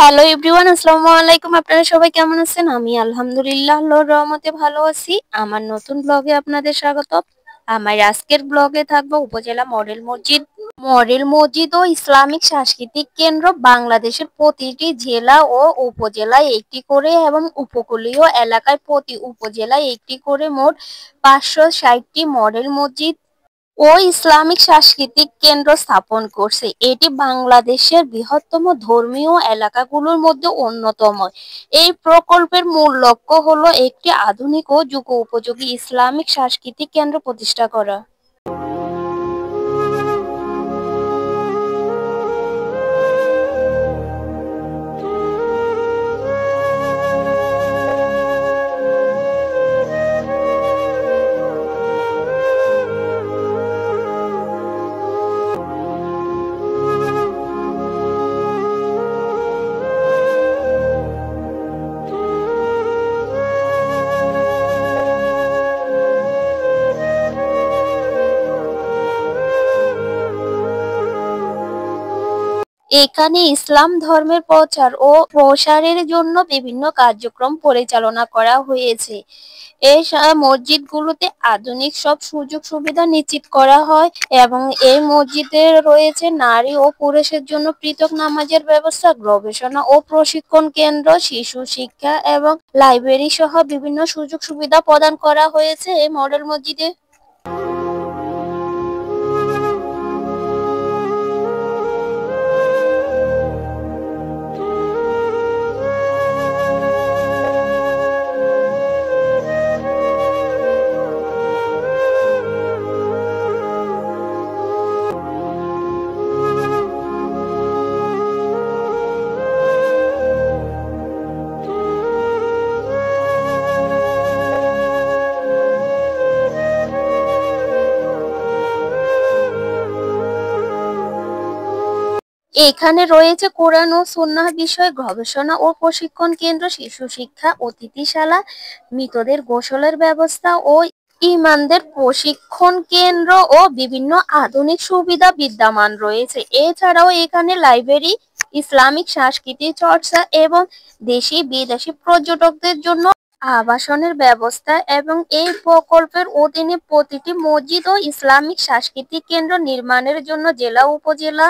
Hello everyone, আসসালামু আলাইকুম। আপনারা সবাই কেমন আছেন? আমি আলহামদুলিল্লাহ আল্লাহর রহমতে ভালো আছি। আমার নতুন ব্লগে আপনাদের স্বাগত। আমার আজকের ব্লগে থাকবো উপজেলা মডেল মসজিদ। মডেল মসজিদ ও ইসলামিক সাংস্কৃতিক কেন্দ্র বাংলাদেশের প্রতিটি জেলা ও উপজেলায় একটি করে এবং উপকূলীয় এলাকায় প্রতি উপজেলায় একটি করে মোট 560টি মডেল মসজিদ ও ইসলামিক সাংস্কৃতিক কেন্দ্র স্থাপন করছে। এটি বাংলাদেশের বৃহত্তম ধর্মীয় এলাকাগুলোর মধ্যে অন্যতম। এই প্রকল্পের মূল লক্ষ্য হলো একটি আধুনিক ও যুগোপযোগী ইসলামিক সাংস্কৃতিক কেন্দ্র প্রতিষ্ঠা করা। এখানে ইসলাম ধর্মের প্রচার ও প্রসারের জন্য বিভিন্ন কার্যক্রম পরিচালনা করা হয়েছে। এই মসজিদগুলোতে আধুনিক সব সুযোগ সুবিধা নিশ্চিত করা হয় এবং এই মসজিদে রয়েছে নারী ও পুরুষের জন্য পৃথক নামাজের ব্যবস্থা, গবেষণা ও প্রশিক্ষণ কেন্দ্র, শিশু শিক্ষা এবং লাইব্রেরি সহ বিভিন্ন সুযোগ সুবিধা প্রদান করা হয়েছে এই মডেল মসজিদে। এখানে রয়েছে কোরআন ও সুন্নাহ বিষয়ে গবেষণা ও প্রশিক্ষণ কেন্দ্র, শিশু শিক্ষা, অতিথিশালা, মৃতদের গোসলের ব্যবস্থা ও ইমামদের প্রশিক্ষণ কেন্দ্র ও বিভিন্ন আধুনিক সুবিধা বিদ্যমান রয়েছে। এছাড়াও এখানে লাইব্রেরি, ইসলামিক সংস্কৃতি চর্চা এবং দেশি বিদেশি পর্যটকদের জন্য আবাসনের ব্যবস্থা এবং এই প্রকল্পের অধীনে প্রতিটি মসজিদ ও ইসলামিক সাংস্কৃতিক কেন্দ্র নির্মাণের জন্য জেলা, উপজেলা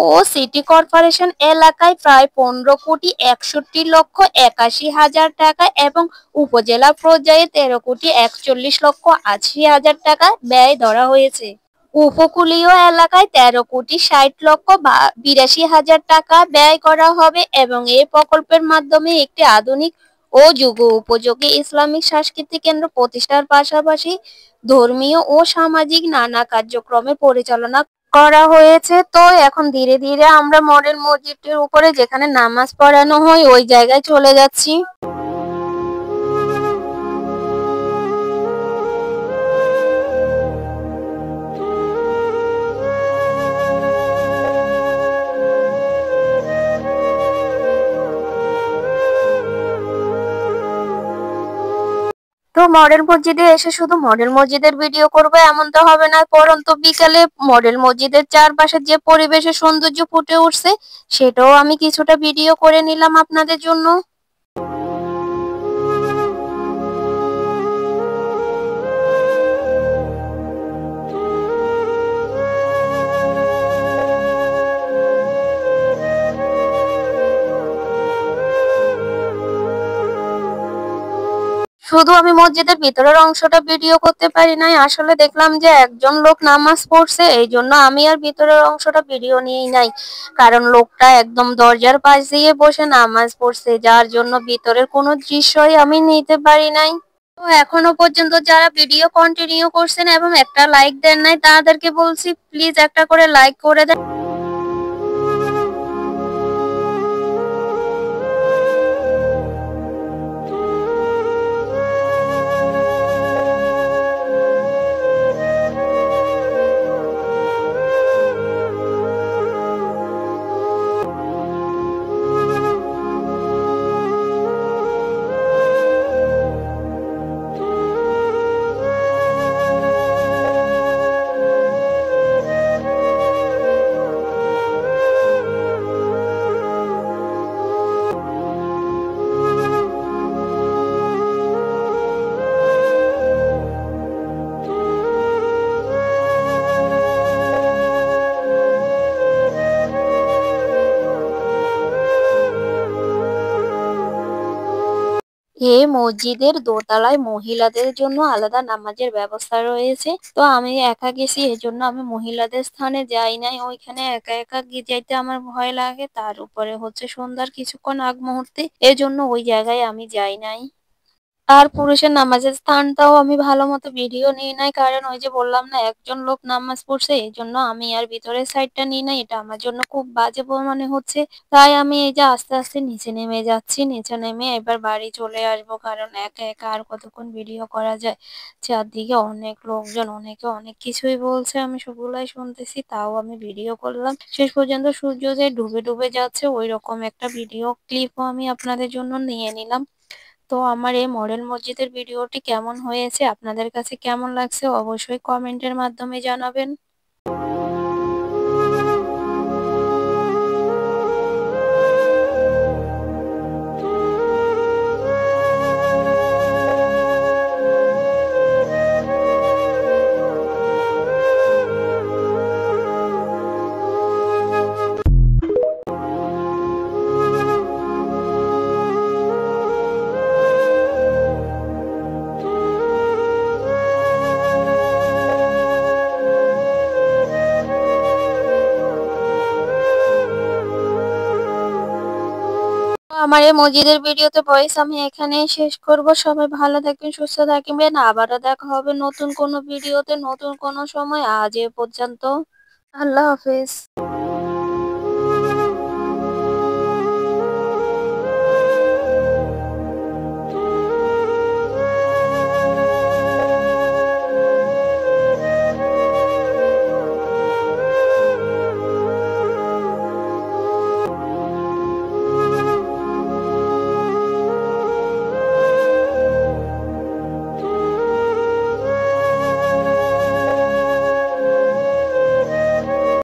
ও সিটি কর্পোরেশন এলাকায় প্রায় 15,61,81,000 টাকা এবং উপজেলা পর্যায়ে 13,41,80,000 টাকা ব্যয় ধরা হয়েছে। উপকূলীয় এলাকায় 13,60,82,000 টাকা ব্যয় করা হবে এবং এই প্রকল্পের মাধ্যমে একটি আধুনিক ও যুগোপযোগী ইসলামিক সাংস্কৃতিক কেন্দ্র প্রতিষ্ঠার পাশাপাশি ধর্মীয় ও সামাজিক নানা কার্যক্রমে পরিচালনা করা হয়েছে। তো এখন ধীরে ধীরে আমরা মডেল মসজিদটির উপরে যেখানে নামাজ পড়ানো হয় ওই জায়গায় চলে যাচ্ছি। তো মডেল মসজিদে এসে শুধু মডেল মসজিদের ভিডিও করবো এমন তো হবে না, পরন্তু বিকালে মডেল মসজিদের চারপাশে যে পরিবেশের সৌন্দর্য ফুটে উঠছে সেটাও আমি কিছুটা ভিডিও করে নিলাম আপনাদের জন্য। শুধু আমি মসজিদের ভিতরের অংশটা ভিডিও করতে পারি নাই, আসলে দেখলাম যে একজন লোক নামাজ পড়ছে, এই জন্য আমি আর ভিতরের অংশটা ভিডিও নিয়েই নাই, কারণ লোকটা একদম দরজার পাশ দিয়ে বসে নামাজ পড়ছে, যার জন্য ভিতরের কোনো দৃশ্যই আমি নিতে পারি নাই। তো এখনো পর্যন্ত যারা ভিডিও কন্টিনিউ করছেন এবং একটা লাইক দেন নাই তাদেরকে বলছি প্লিজ একটা করে লাইক করে দেন। এই মসজিদের দোতলায় মহিলাদের জন্য আলাদা নামাজের ব্যবস্থা রয়েছে। তো আমি একা গেছি, এজন্য আমি মহিলাদের স্থানে যাই নাই। ওইখানে একা একা গিয়ে যাইতে আমার ভয় লাগে, তার উপরে হচ্ছে সন্ধ্যার কিছুক্ষণ আগ মুহূর্তে, এজন্য ওই জায়গায় আমি যাই নাই। আর পুরুষের নামাজের স্থানটাও আমি ভালো মতো ভিডিও নিই নাই, কারণ ওই যে বললাম না একজন লোক নামাজ পড়ছে, এই জন্য আমি আর ভিতরের সাইডটা নিই নাই। এটা আমার জন্য খুব বাজে মনে হচ্ছে। তাই আমি এই যে আস্তে আস্তে নিচে নেমে যাচ্ছি, নিচে নেমে এবার বাড়ি চলে আসবো, কারণ একা একা আর কতক্ষণ ভিডিও করা যায়। চারদিকে অনেক লোকজন, অনেকে অনেক কিছুই বলছে, আমি সবগুলাই শুনতেছি, তাও আমি ভিডিও করলাম। শেষ পর্যন্ত সূর্য যে ডুবে ডুবে যাচ্ছে ওই রকম একটা ভিডিও ক্লিপও আমি আপনাদের জন্য নিয়ে নিলাম। তো আমার এই মডেল মসজিদের ভিডিওটি কেমন হয়েছে, আপনাদের কাছে কেমন লাগছে অবশ্যই কমেন্টের মাধ্যমে জানাবেন। আমার এই মসজিদের ভিডিওতে ভয়েস আমি এখানেই শেষ করব। সবাই ভালো থাকবেন, সুস্থ থাকবেন, আবারও দেখা হবে নতুন কোনো ভিডিওতে নতুন কোনো সময়। আজ এ পর্যন্ত, আল্লাহ হাফেজ।